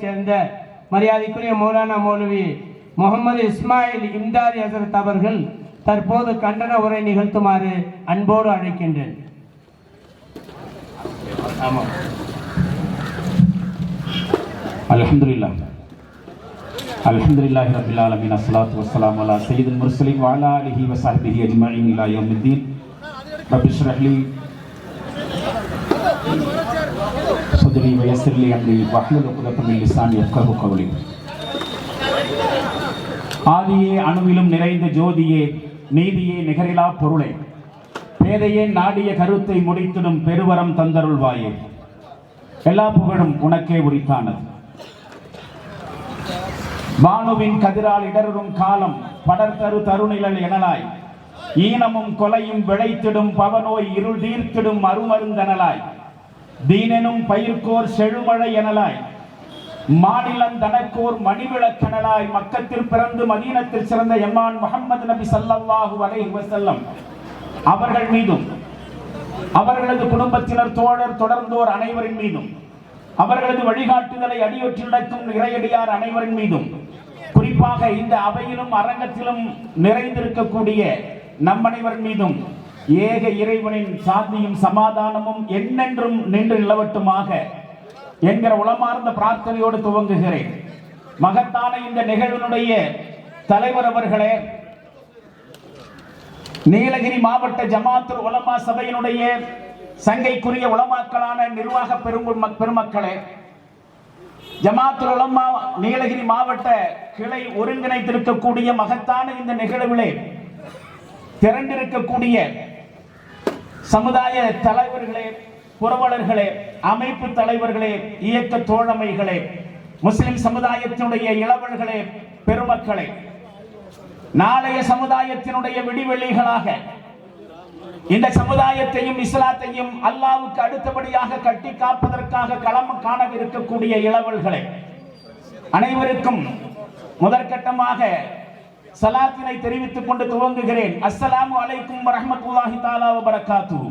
சேர்ந்த மரியாதைக்குரிய மௌலானா மௌலவி முகமது இஸ்மாயில் இம்தாரி ஹசரத் அவர்கள் தற்போது கண்டன உரை நிகழ்த்துமாறு அன்போடு அழைக்கின்றேன். அல்ஹம்துலில்லாஹி ரப்பில் ஆலமீன் அஸ்ஸலாத்து வஸ்ஸலாமு அலா சய்யிதில் முர்ஸலீன் வ அலா ஆலிஹி வ ஸஹ்பிஹி அஜ்மஈன் இலா யௌமித்தீன். ரப்பி ஷ்ரஹ் லி صدري ويسر لي امري واحلل عقدة من لساني يفقهوا قولي. ஆதியே அணுவிலும் நிறைந்த ஜோதியே, நீதியே நிகரிலா பொருளே, பேதையே நாடிய கருத்தை முடித்திடும் பெருவரம் தந்தருள்வாயே, எல்லா புகழும் உனக்கே உரித்தானது. வானுவின் கதிரால் இடரும் காலம் படர்தரு தருநிழல் எனலாய், ஈனமும் கொலையும் விளைத்திடும் பவனோய் இருள் தீர்த்திடும் அருமருந்தனலாய், தீனெனும் பயிர்கோர் செழுமழை எனலாய், மாநிலம் தனக்கோர் மணிவிளக்கெனலாய், மக்கத்தில் பிறந்து மதீனத்தில் சிறந்த எம்மான் முஹம்மது நபி ஸல்லல்லாஹு அலைஹி வஸல்லம் அவர்கள் மீதும் அவர்களது குடும்பத்தினர் தோழர் தொடர்ந்தோர் அனைவரின் மீதும் அவர்களது வழிகாட்டுதலை அடியொற்றி நடக்கும் இறையடியார் அனைவரின் மீதும் குறிப்பாக இந்த அவையிலும் அரங்கத்திலும் நிறைந்திருக்கக்கூடிய நம்மனைவர் மீதும் ஏக இறைவனின் சாந்தியும் சமாதானமும் என்னென்றும் நின்று நிலவட்டுமாக என்கிற உளமார்ந்த பிரார்த்தனையோடு துவங்குகிறேன். மகத்தான இந்த நிகழ்வினுடைய தலைவர் அவர்களே, நீலகிரி மாவட்ட ஜமாத்துல் உலமா சபையினுடைய சங்கைக்குரிய உலமாக்களான நிர்வாக பெருமக்களே, ஜமாத்துல் உலமா நீலகிரி மாவட்ட கிளை ஒருங்கிணைத்திருக்கக்கூடிய மகத்தான இந்த நிகழ்விலே திரண்டிருக்கக்கூடிய சமுதாய தலைவர்களே, புரவலர்களே, அமைப்பு தலைவர்களே, இயக்க தோழமைகளே, முஸ்லிம் சமுதாயத்தினுடைய இளவல்களே, பெருமக்களே, நாளைய சமுதாயத்தினுடைய விடிவெளிகளாக இந்த சமுதாயத்தையும் இஸ்லாத்தையும் அல்லாஹ்வுக்கு அடுத்தபடியாக கட்டி காப்பதற்காக களம் காணவிருக்கக்கூடிய இளவல்களே, அனைவருக்கும் முதற்கட்டமாக சலாத்தினை தெரிவித்துக் கொண்டு துவங்குகிறேன். அஸ்ஸலாமு அலைக்கும் வரஹ்மத்துல்லாஹி தஆலா வ பரக்காத்துஹு.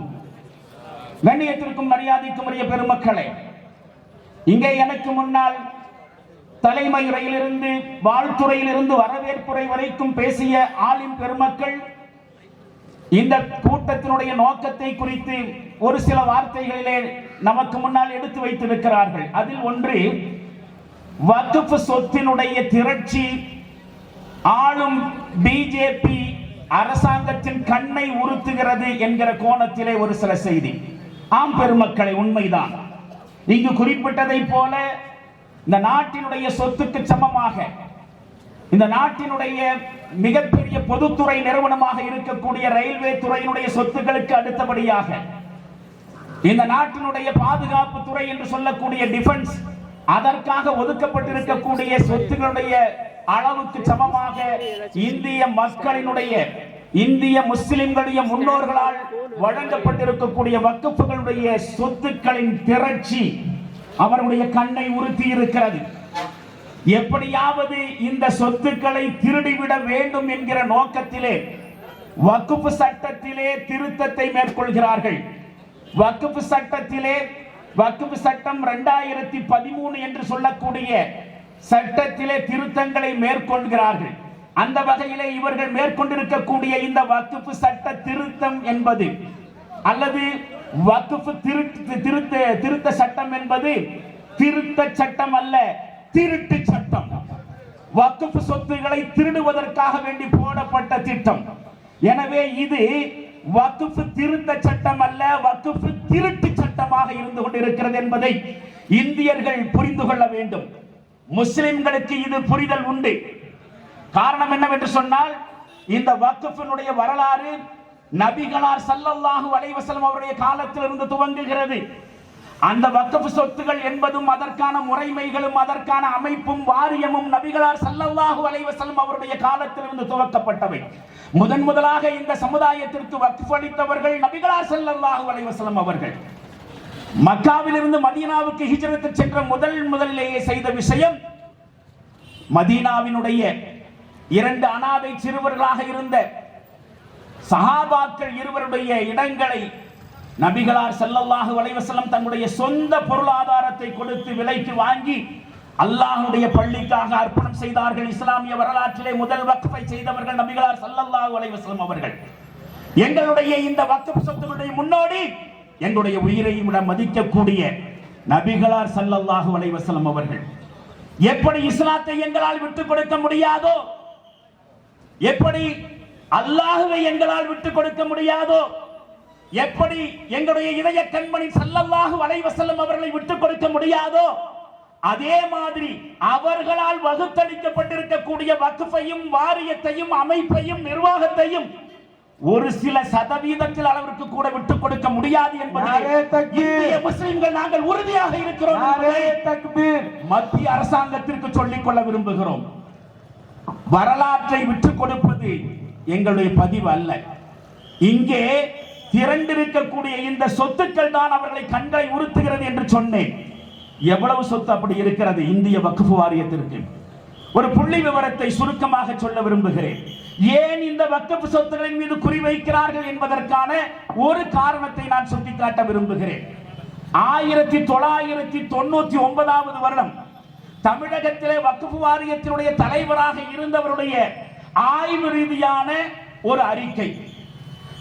கண்ணியத்திற்கும் மரியாதைக்கும் உரிய பெருமக்களே, இங்கே எனக்கு முன்னால் தலைமையுறையிலிருந்து வாழ்த்துறையிலிருந்து வரவேற்புரை வரைக்கும் பேசிய ஆலிம் பெருமக்கள் இந்த கூட்டத்தினுடைய நோக்கத்தை குறித்து ஒரு சில வார்த்தைகளிலே நமக்கு முன்னால் எடுத்து வைத்திருக்கிறார்கள். அதில் ஒன்று, வக்ஃப் சொத்தினுடைய திரட்சி ஆளும் பிஜேபி அரசாங்கத்தின் கண்ணை உறுத்துகிறது என்கிற கோணத்திலே ஒரு சில செய்தி. ஆம் பெருமக்களை, உண்மைதான். இங்கு குறிப்பிட்டதை போல இந்த நாட்டினுடைய சொத்துக்கு சமமாக இந்த நாட்டினுடைய மிகப்பெரிய பொதுத்துறை நிறுவனமாக இருக்கக்கூடிய ரயில்வே துறையினுடைய சொத்துக்களுக்கு அடுத்தபடியாக இந்த நாட்டினுடைய பாதுகாப்பு துறை என்று சொல்லக்கூடிய டிஃபென்ஸ், அதற்காக ஒதுக்கப்பட்டிருக்கக்கூடிய சொத்துக்களுடைய அளவுக்கு சமமாக இந்திய மக்களினுடைய, இந்திய முஸ்லிம்களுடைய முன்னோர்களால் வழங்கப்பட்டிருக்கக்கூடிய வக்ஃப்களுடைய சொத்துக்களின் திரட்சி அவருடைய கண்ணை உறுத்தி இருக்கிறது. எப்படியாவது இந்த சொத்துக்களை திருடிவிட வேண்டும் என்கிற நோக்கத்திலே வக்ஃப் சட்டத்திலே திருத்தத்தை மேற்கொள்கிறார்கள். வக்ஃப் சட்டத்திலே, வக்ஃப் சட்டம் 2013 என்று சொல்லக்கூடிய சட்டத்திலே திருத்தங்களை மேற்கொள்கிறார்கள். அந்த வகையிலே இவர்கள் மேற்கொண்டிருக்கக்கூடிய இந்த வக்ஃப் சட்ட திருத்தம் என்பது அல்லது வக்ஃப் திருத்த சட்டம் என்பது திருத்த சட்டம் அல்ல, திருட்டு சட்டம். வக்ஃப் சொத்துக்களை திருடுவதற்காக வேண்டி போடப்பட்ட திட்டம். எனவே இது வக்ஃப் திருத்த சட்டம் அல்ல, வக்ஃப் திருட்டு சட்டமாக இருந்து கொண்டிருக்கிறது என்பதை இந்தியர்கள் புரிந்து கொள்ள வேண்டும். முஸ்லிம்களுக்கு இது புரிதல் உண்டு. காரணம் என்னவென்று சொன்னால், இந்த வக்ஃபினுடைய வரலாறு நபிகளார் ஸல்லல்லாஹு அலைஹி வஸல்லம் அவருடைய காலத்திலிருந்து துவங்குகிறது. அந்த வக்ஃப் சொத்துகள் என்பதும் அதற்கான முறைமைகளும் அதற்கான அமைப்பும் வாரியமும் நபிகளார் ஸல்லல்லாஹு அலைஹி வஸல்லம் அவருடைய காலத்திலிருந்து துவக்கப்பட்டவை. முதலாக இந்த சமுதாயத்திற்கு வக்ஃப் அளித்தவர்கள் நபிகளார் ஸல்லல்லாஹு அலைஹி வஸல்லம் அவர்கள். மக்காவிலிருந்து மதீனாவுக்கு ஹிஜ்ரத் சென்ற முதலிலேயே செய்த விஷயம், மதீனாவினுடைய 2 அனாதை சிறுவர்களாக இருந்த சஹாபாக்கள் இருவருடைய இடங்களை நபிகளார் ஸல்லல்லாஹு அலைஹி வஸல்லம் தன்னுடைய சொந்த பொருளாதாரத்தை கொடுத்து விலைக்கு வாங்கி அல்லாஹ்வுடைய பள்ளிக்காக அர்ப்பணம் செய்தார்கள். இஸ்லாமிய வரலாற்றிலே முதல் வக்ஃபை செய்தவர்கள் நபிகளார் ஸல்லல்லாஹு அலைஹி வஸல்லம் அவர்கள். எங்களுடைய இந்த வக்ஃப் சொத்துக்களுடைய முன்னோடி, எங்களுடைய உயிரையும் விட மதிக்கக்கூடிய நபிகளார் ஸல்லல்லாஹு அலைஹி வஸல்லம் அவர்கள். எப்படி இஸ்லாத்தை எங்களால் விட்டுக் கொடுக்க முடியாதோ, எப்படி அல்லாஹ்வை எங்களால் விட்டுக் கொடுக்க முடியாதோ, எப்படி எங்களுடைய இதய கண்மணி ஸல்லல்லாஹு அலைஹி வஸல்லம் அவர்களை விட்டுக் கொடுக்க முடியாதோ, அதே மாதிரி அவர்களால் வகுத்தளிக்கப்பட்டிருக்கக்கூடிய வக்ஃபையும் வாரியத்தையும் அமைப்பையும் நிர்வாகத்தையும் ஒரு சில சதவீதத்தில் அளவிற்கு கூட விட்டுக் கொடுக்க முடியாது என்பதை முஸ்லிம்கள் நாங்கள் உறுதியாக இருக்கிறோம். மத்திய அரசாங்கத்திற்கு சொல்லிக் கொள்ள விரும்புகிறோம். வரலாற்றை விட்டுக் கொடுப்பது எங்களுடைய பதிவு அல்ல. இங்கே திரண்டிருக்கக்கூடிய இந்த சொத்துக்கள் தான் அவர்களை கண்களை உறுத்துகிறது என்று சொன்னேன். எவ்வளவு சொத்து அப்படி இருக்கிறது இந்திய வக்ஃப் வாரியத்திற்கு? ஒரு புள்ளி விவரத்தை சுருக்கமாக சொல்ல விரும்புகிறேன். ஏன் இந்த வக்ஃப் சொத்துக்களின் மீது குறிவைக்கிறார்கள் என்பதற்கான ஒரு காரணத்தை நான் சுட்டிக்காட்ட விரும்புகிறேன். 1999 வருடம் தமிழகத்திலே வக்ஃப் வாரியத்தினுடைய தலைவராக இருந்தவருடைய ஆய்வு ரீதியான ஒரு அறிக்கை,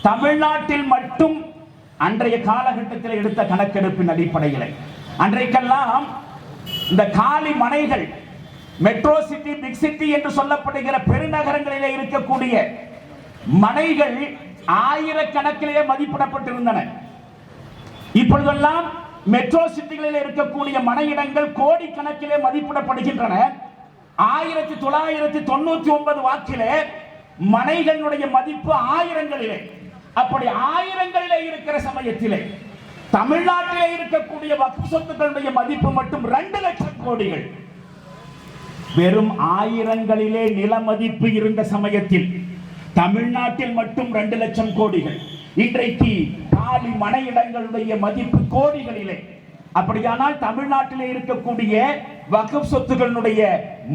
தமிழ்நாட்டில் மட்டும் அன்றைய காலகட்டத்தில் எடுத்த கணக்கெடுப்பின் அடிப்படையில், அன்றைக்கெல்லாம் இந்த காலி மனைகள் மெட்ரோ சிட்டி, பிக் சிட்டி என்று சொல்லப்படுகிற பெருநகரங்களிலே இருக்கக்கூடிய மனைகள் ஆயிரக்கணக்கிலே மதிப்பிடப்பட்டிருந்தன. இப்பொழுதெல்லாம் மெட்ரோ சிட்டிகளில் இருக்கக்கூடிய மனையிடங்கள் கோடிக்கணக்கிலே மதிப்பிடப்படுகின்றன. 1999 வாக்கிலே மனைகளுடைய மதிப்பு ஆயிரங்களிலே. அப்படி ஆயிரங்களிலே இருக்கிற சமயத்திலே தமிழ்நாட்டிலே இருக்கக்கூடிய வக்ஃப் சொத்துக்களுடைய மதிப்பு மட்டும் 2 லட்சம் கோடிகள். வெறும் ஆயிரங்களிலே நில மதிப்பு இருந்த சமயத்தில் தமிழ்நாட்டில் மட்டும் 2 லட்சம் கோடிகள். இன்றைக்கு காலி மனையிடங்களுடைய மதிப்பு கோடிகளிலே. அப்படியானால் தமிழ்நாட்டிலே இருக்கக்கூடிய வக்ஃப் சொத்துக்களுடைய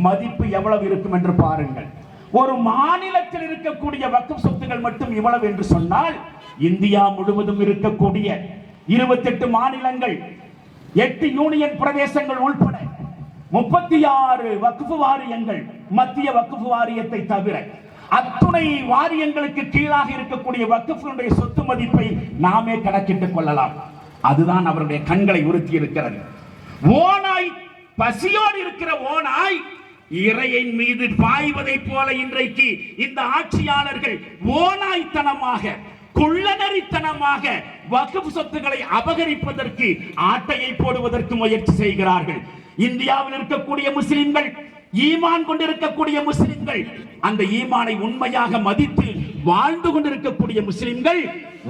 மதிப்பு எவ்வளவு இருக்கும் என்று பாருங்கள். ஒரு மாநிலத்தில் இருக்கக்கூடிய வக்ஃப் சொத்துக்கள் மட்டும் இவ்வளவு என்று சொன்னால், இந்தியா முழுவதும் இருக்கக்கூடிய 28 மாநிலங்கள், 8 யூனியன் பிரதேசங்கள் உள்பட 36 வக்ஃப் வாரியங்கள், மத்திய வக்ஃப் வாரியத்தை தவிர அத்துணை வாரியங்களுக்கு கீழாக இருக்கக்கூடிய வக்ஃபுடைய சொத்து மதிப்பை நாமே கணக்கிட்டுக் கொள்ளலாம். அதுதான் அவருடைய கண்களை உறுத்தி இருக்கிறது. ஓநாய், பசியோடு இருக்கிற ஓநாய் இறையின் மீது பாய்வதை போல இன்றைக்கு இந்த ஆட்சியாளர்கள் ஓநாய்த்தனமாக, குள்ளநரித்தனமாக வக்ஃப் சொத்துக்களை அபகரிப்பதற்கு, ஆட்டையை போடுவதற்கு முயற்சி செய்கிறார்கள். இந்தியாவில் இருக்கக்கூடிய முஸ்லிம்கள், ஈமான் கொண்டிருக்கக்கூடிய முஸ்லிம்கள், அந்த ஈமானை உண்மையாக மதித்து வாழ்ந்து கொண்டிருக்கக்கூடிய முஸ்லிம்கள்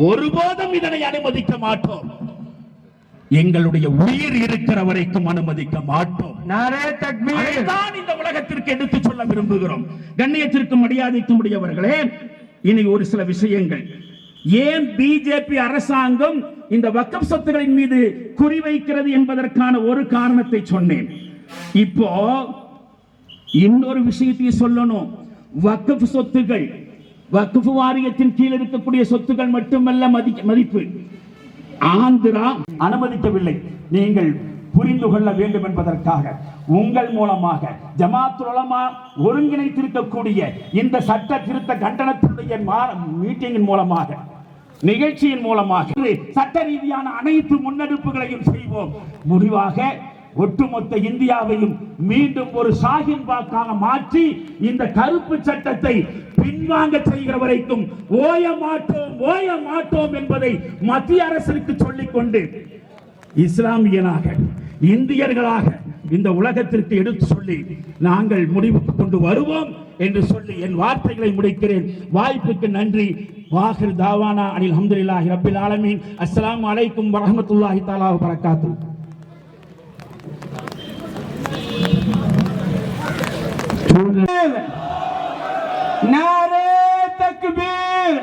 ஒருபோதும் இதனை அனுமதிக்க மாட்டோம். எங்களுடைய உயிர் இருக்கிற வரைக்கும் அனுமதிக்க மாட்டோம். தான் இந்த உலகத்திற்கு எடுத்து சொல்ல விரும்புகிறோம். கண்ணியத்திற்கும் மரியாதைக்கும் உடையவர்களே, இனி ஒரு சில விஷயங்கள். ஏன் பிஜேபி அரசாங்கம் இந்த வக்ஃப் சொத்துக்களின் மீது குறிவைக்கிறது என்பதற்கான ஒரு காரணத்தை சொன்னேன். இப்போ இன்னொரு விஷயத்தையும் சொல்லணும். வக்ஃப் சொத்துக்கள், வக்ஃப் வாரியத்தின் கீழ் இருக்கக்கூடிய சொத்துக்கள் மட்டுமல்ல மதிப்பு. ஆந்திரா அனுமதிக்கவில்லை. நீங்கள் புரிந்து கொள்ள வேண்டும் என்பதற்காக உங்கள் மூலமாக ஜமாத்துல் உலமா ஒருங்கிணைத்திருக்கக்கூடிய இந்த சட்ட திருத்த கண்டனத்தினுடைய மீட்டிங்கின் மூலமாக, நிகழ்ச்சியின் மூலமாக சட்ட ரீதியான அனைத்து முன்னெடுப்புகளையும் செய்வோம். முடிவாக ஒட்டுமொத்த இந்தியாவையும் மீண்டும் ஒரு ஷாஹின் பாக்காக மாற்றி இந்த கருப்பு சட்டத்தை பின்வாங்க செய்கிற வரைக்கும் ஓய மாட்டோம் என்பதை மத்திய அரசுக்கு சொல்லிக்கொண்டு, இஸ்லாமியனாக, இந்தியர்களாக இந்த உலகத்திற்கு எடுத்து சொல்லி நாங்கள் முடிவுக்கு கொண்டு வருவோம் என்று சொல்லி என் வார்த்தைகளை முடிக்கிறேன். வாய்ப்புக்கு நன்றி. வாஹிர் தாவானா அனில் அல்ஹம்துலில்லாஹி ரப்பில் ஆலமீன். அஸ்ஸலாமு அலைக்கும் வரஹ்மத்துல்லாஹி தஆலா வ பரக்காத்துஹு. நாரே தக்பீர்,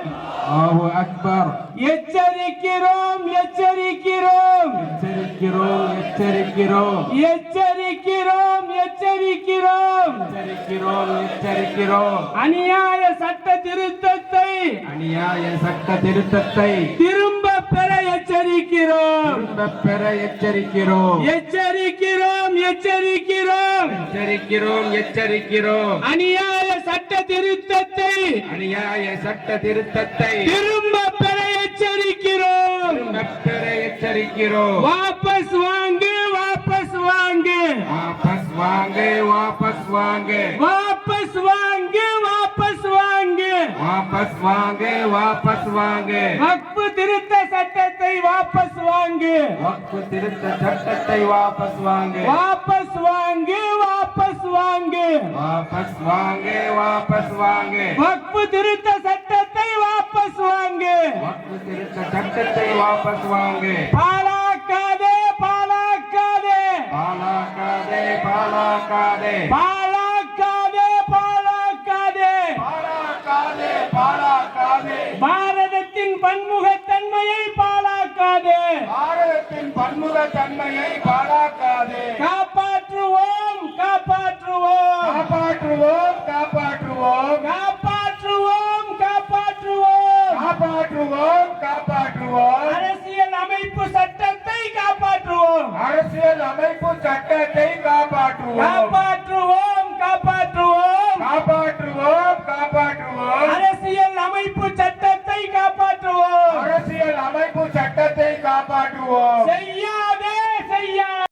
அல்லாஹு அக்பர். எச்சரிக்கிறோம் எச்சரிக்கிறோம் எச்சரிக்கிறோம் எச்சரிக்கிறோம் எச்சரிக்கிறோம் எச்சரிக்கிறோம் எச்சரிக்கிறோம் எச்சரிக்கிறோம். அநியாய சட்ட திருத்தத்தை அநியாய சட்ட திருத்தத்தை திரும்ப பெற எச்சரிக்கிறோம். எச்சரிக்கிறோம் திரும்பப் பெற எச்சரிக்கிறோம் எச்சரிக்கிறோம் எச்சரிக்கிறோம் எச்சரிக்கிறோம் எச்சரிக்கிறோம் அநியாய சட்ட திருத்தத்தை அநியாய சட்ட திருத்தத்தை திரும்ப பெற எச்சரிக்கிறோம் திரும்பப் பெற எச்சரிக்கிறோம் வாபஸ் வாங்கு வாபஸ் வாங்கு வாபஸ் வாங்க வாபஸ் வாங்க வாபஸ் வாங்கு வாபஸ் வாங்கு வாபஸ் வாங்க வாபஸ் வாங்க வக்ஃபு திருத்த சட்டத்தை வாபஸ் வாங்கு வக்ஃபு திருத்த சட்டத்தை வாபஸ் வாங்க வாபஸ் வாங்கு வாபஸ் வாங்கு வாபஸ் வாங்க வாபஸ் வாங்க வக்ஃபு திருத்த சட்டத்தை வாபஸ் வாங்கு வக்ஃபு திருத்த சட்டத்தை வாபஸ் வாங்க பாழாக்காதே பாழாக்காதே பாலாக்காதே பாலாக்காதே பாழாக்காதே பாழாக்காதே பாழாக்காதே பாழாக்காதே பாரதத்தின் பன்முகத்தன்மையை பாழாக்காதே பாரதத்தின் பன்முகத்தன்மையை பாழாக்காதே காப்பாற்றுவோம் காப்பாற்றுவோம் காப்பாற்றுவோம் காப்பாற்றுவோம் காப்பாற்றுவோம் காப்பாற்றுவோம் காப்பாற்றுவோம் காப்பாற்றுவோம் அரசியல் அமைப்பு சட்டத்தை காப்பாற்றுவோம் அரசியல் அமைப்பு சட்டத்தை காப்பாற்றுவோம் காப்பாற்றுவோம் காப்பாற்றுவோம் காப்பாற்றுவோம் காப்பாற்றுவோம் அரசியல் அமைப்பு